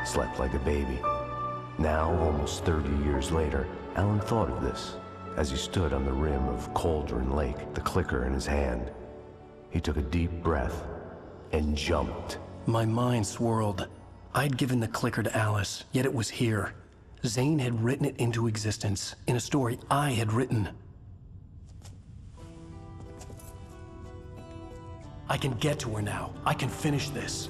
slept like a baby. Now, almost 30 years later, Alan thought of this as he stood on the rim of Cauldron Lake, the clicker in his hand. He took a deep breath and jumped. My mind swirled. I'd given the clicker to Alice, yet it was here. Zane had written it into existence in a story I had written. I can get to her now. I can finish this.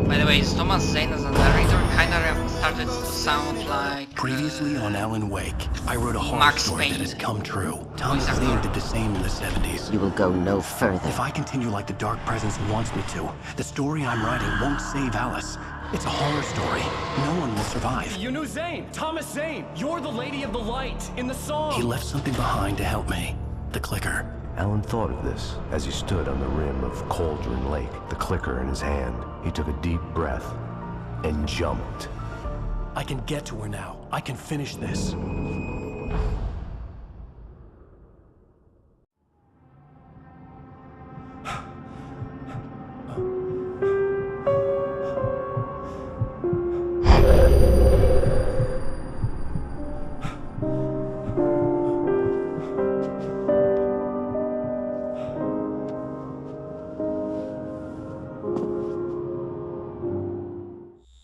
By the way, is Thomas Zane as a narrator kinda started to sound like... Previously on Alan Wake, I wrote a horror Max story Payne. that has come true. Thomas Zane did the same in the 70s. You will go no further. If I continue like the Dark Presence wants me to, the story I'm writing won't save Alice. It's a horror story. No one will survive. You knew Zane! Thomas Zane! You're the Lady of the Light in the song! He left something behind to help me. The clicker. Alan thought of this as he stood on the rim of Cauldron Lake, the clicker in his hand. He took a deep breath and jumped. I can get to her now. I can finish this.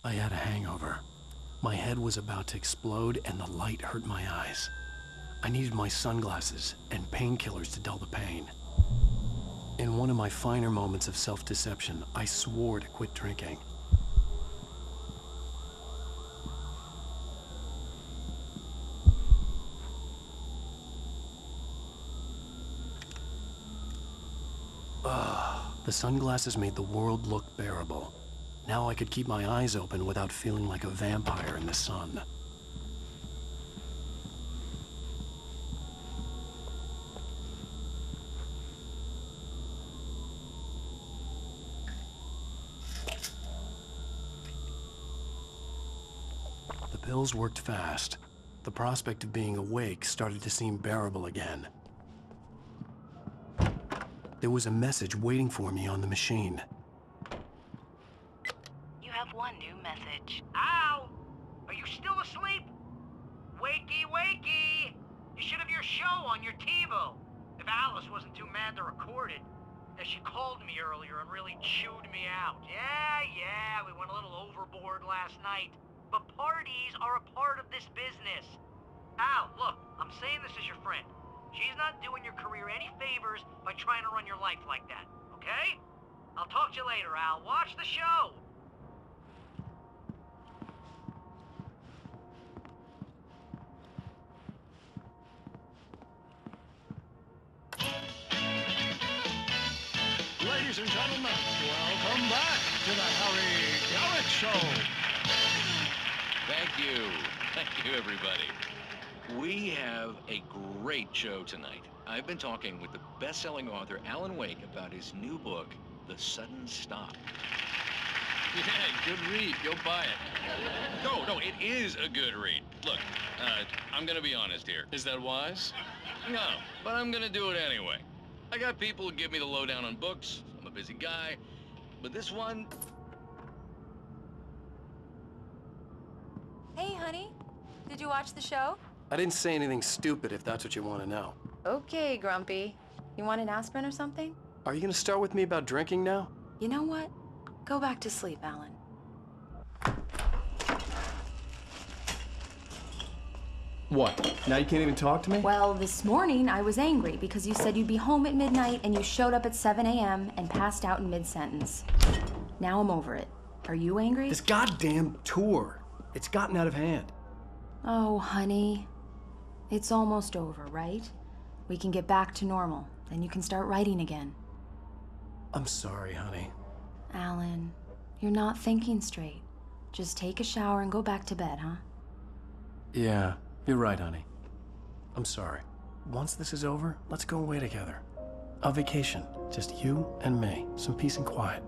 I had a hangover. My head was about to explode and the light hurt my eyes. I needed my sunglasses and painkillers to dull the pain. In one of my finer moments of self-deception, I swore to quit drinking. The sunglasses made the world look bearable. Now I could keep my eyes open without feeling like a vampire in the sun. The pills worked fast. The prospect of being awake started to seem bearable again. There was a message waiting for me on the machine. You have one new message. Al! Are you still asleep? Wakey, wakey! You should have your show on your TiVo. If Alice wasn't too mad to record it. And she called me earlier and really chewed me out. Yeah, we went a little overboard last night. But parties are a part of this business. Al, look, I'm saying this as your friend. She's not doing your career any favors by trying to run your life like that, okay? I'll talk to you later, Al. Watch the show! Ladies and gentlemen, welcome back to the Harry Garrett Show. Thank you. Thank you, everybody. We have a great show tonight. I've been talking with the best-selling author Alan Wake about his new book, The Sudden Stop. Yeah, good read. Go buy it. No, it is a good read. Look, I'm gonna be honest here. Is that wise? No, but I'm gonna do it anyway. I got people who give me the lowdown on books. I'm a busy guy. But this one... Hey, honey. Did you watch the show? I didn't say anything stupid if that's what you want to know. Okay, Grumpy. You want an aspirin or something? Are you going to start with me about drinking now? You know what? Go back to sleep, Alan. What? Now you can't even talk to me? Well, this morning I was angry because you said you'd be home at midnight and you showed up at 7 a.m. and passed out in mid-sentence. Now I'm over it. Are you angry? This goddamn tour. It's gotten out of hand. Oh, honey. It's almost over, right? We can get back to normal. Then you can start writing again. I'm sorry, honey. Alan, you're not thinking straight. Just take a shower and go back to bed, huh? Yeah, you're right, honey. I'm sorry. Once this is over, let's go away together. A vacation. Just you and me. Some peace and quiet.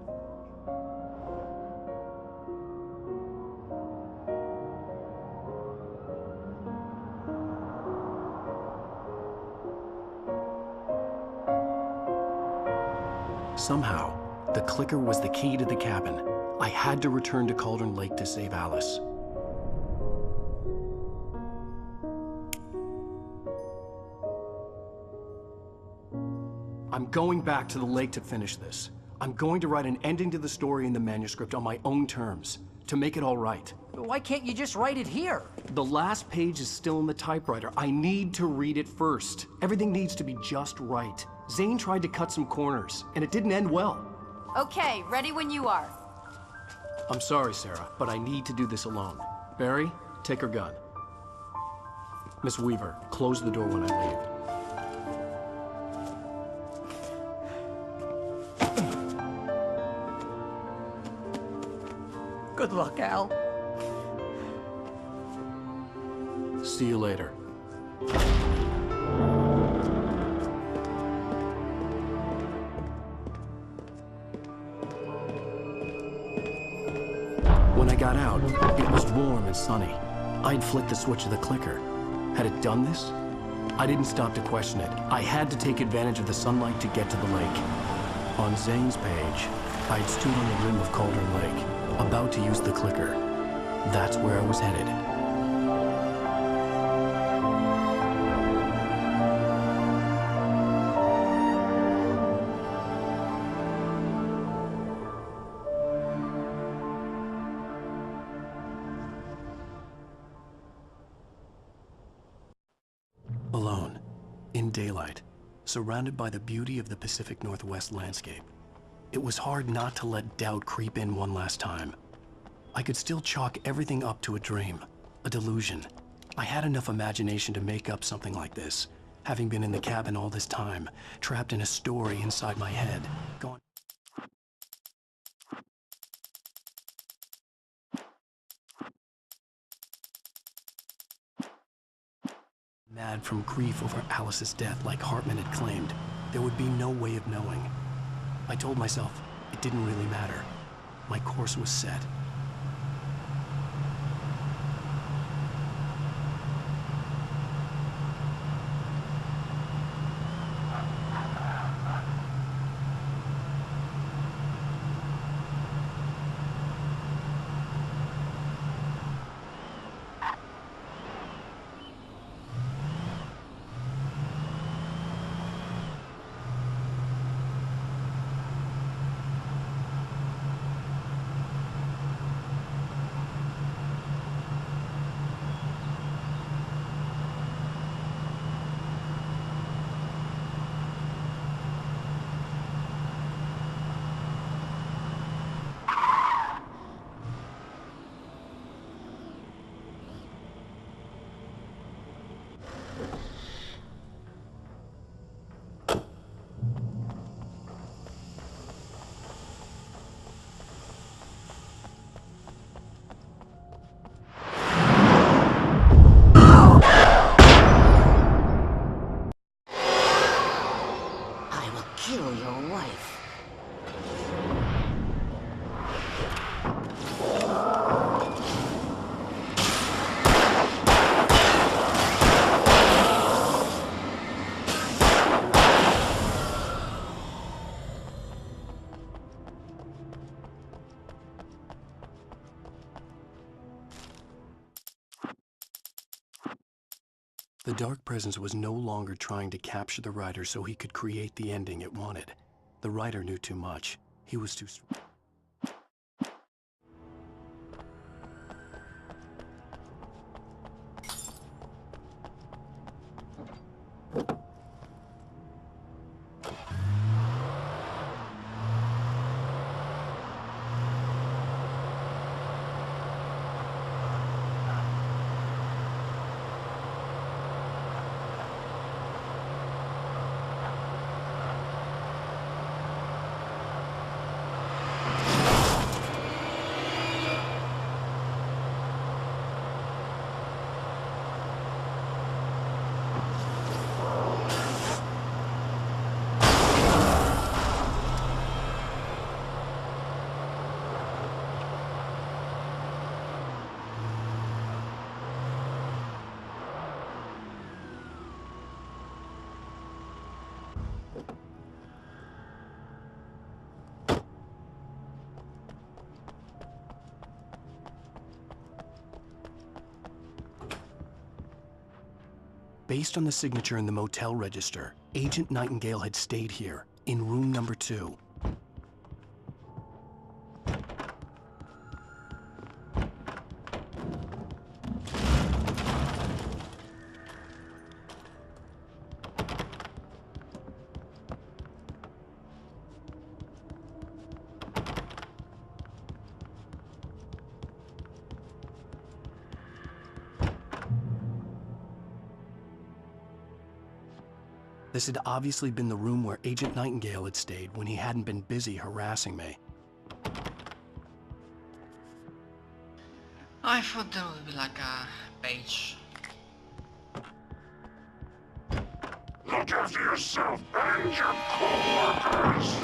Somehow, The clicker was the key to the cabin. I had to return to Cauldron Lake to save Alice. I'm going back to the lake to finish this. I'm going to write an ending to the story in the manuscript on my own terms, to make it all right. Why can't you just write it here? The last page is still in the typewriter. I need to read it first. Everything needs to be just right. Zane tried to cut some corners, and it didn't end well. Okay, ready when you are. I'm sorry, Sarah, but I need to do this alone. Barry, take her gun. Miss Weaver, close the door when I leave. Good luck, Al. See you later. When I got out, it was warm and sunny. I'd flicked the switch of the clicker. Had it done this? I didn't stop to question it. I had to take advantage of the sunlight to get to the lake. On Zane's page, I'd stood on the rim of Cauldron Lake, about to use the clicker. That's where I was headed. Alone, in daylight, surrounded by the beauty of the Pacific Northwest landscape. It was hard not to let doubt creep in one last time. I could still chalk everything up to a dream, a delusion. I had enough imagination to make up something like this, having been in the cabin all this time, trapped in a story inside my head, going... Mad from grief over Alice's death like Hartman had claimed, there would be no way of knowing. I told myself it didn't really matter. My course was set. Kill your wife. The Dark Presence was no longer trying to capture the writer so he could create the ending it wanted. The writer knew too much. He was too strong. Based on the signature in the motel register, Agent Nightingale had stayed here, in room number 2. This had obviously been the room where Agent Nightingale had stayed when he hadn't been busy harassing me. I thought there would be like a page. Look after yourself and your co-workers!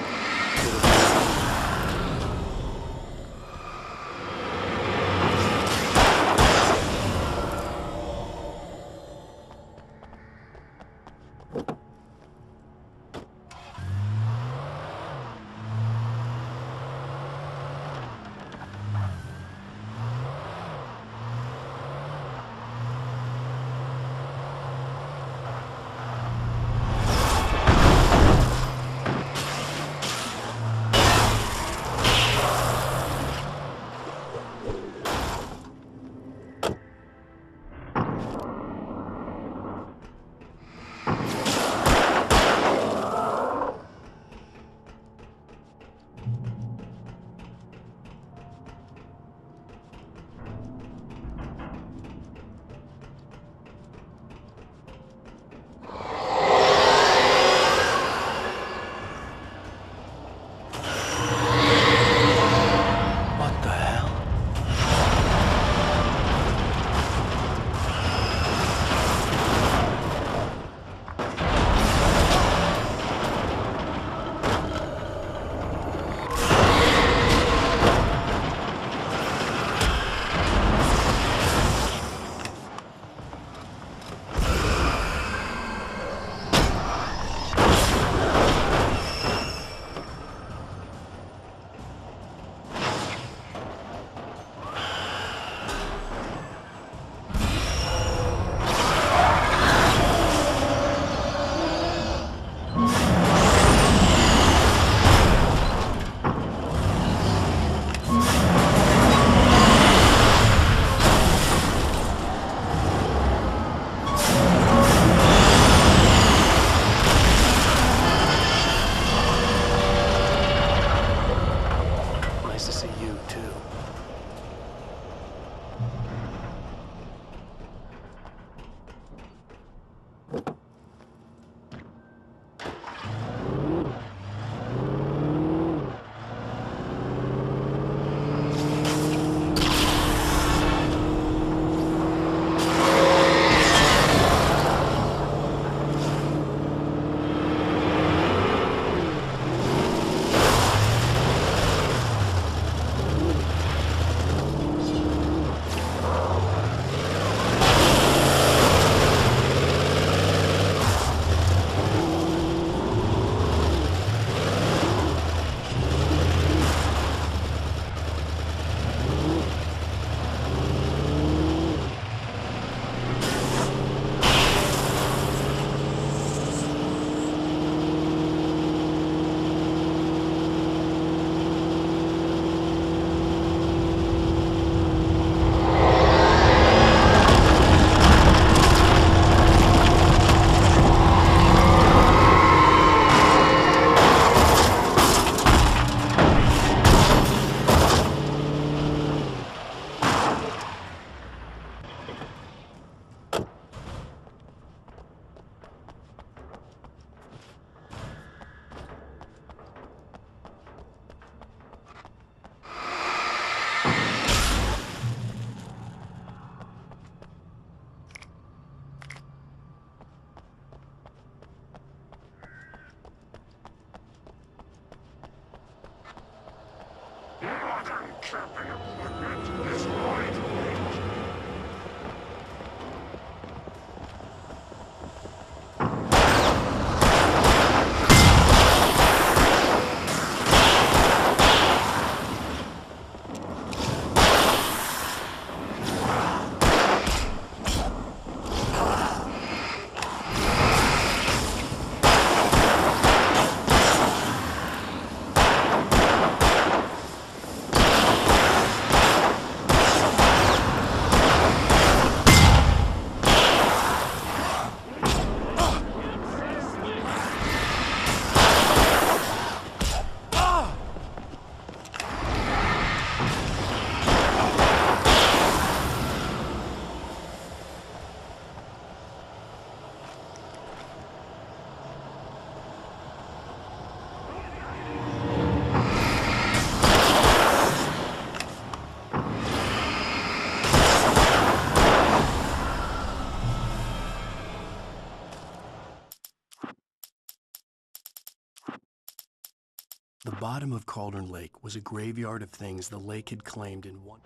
bottom of Cauldron Lake was a graveyard of things the lake had claimed in one...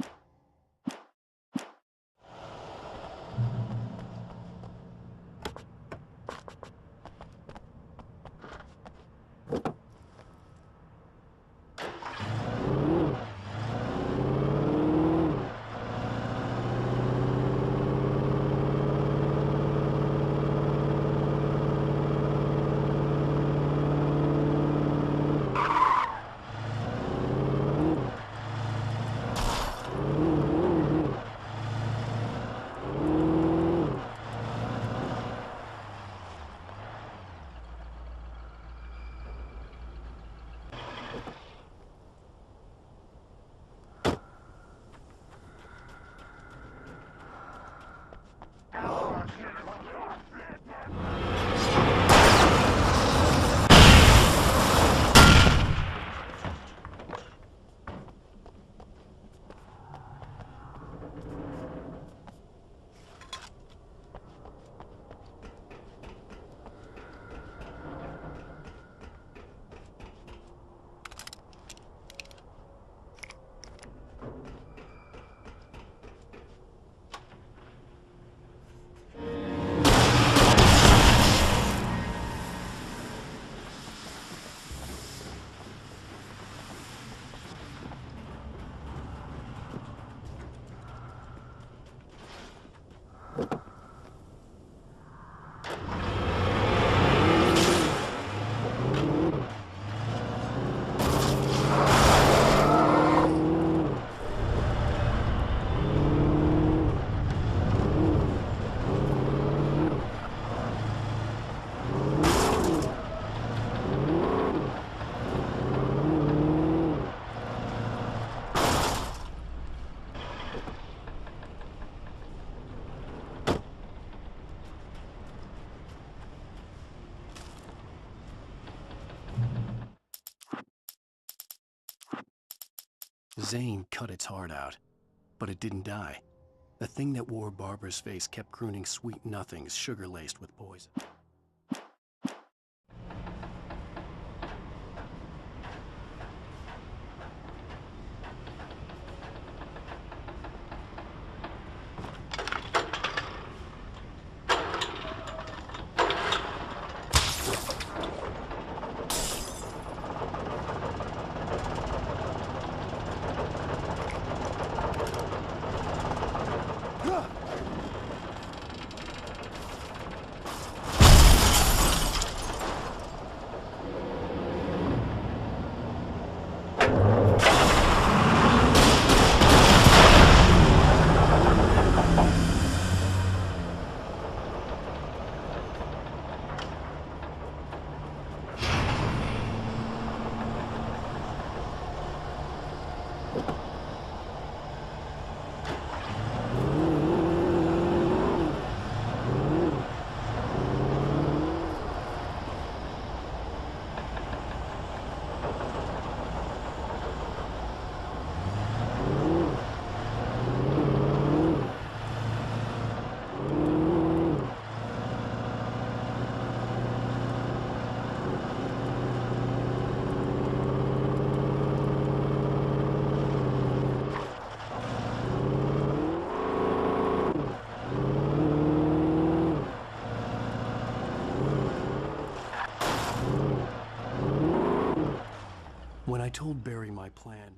Zane cut its heart out, but it didn't die. The thing that wore Barbara's face kept crooning sweet nothings sugar-laced with poison. When I told Barry my plan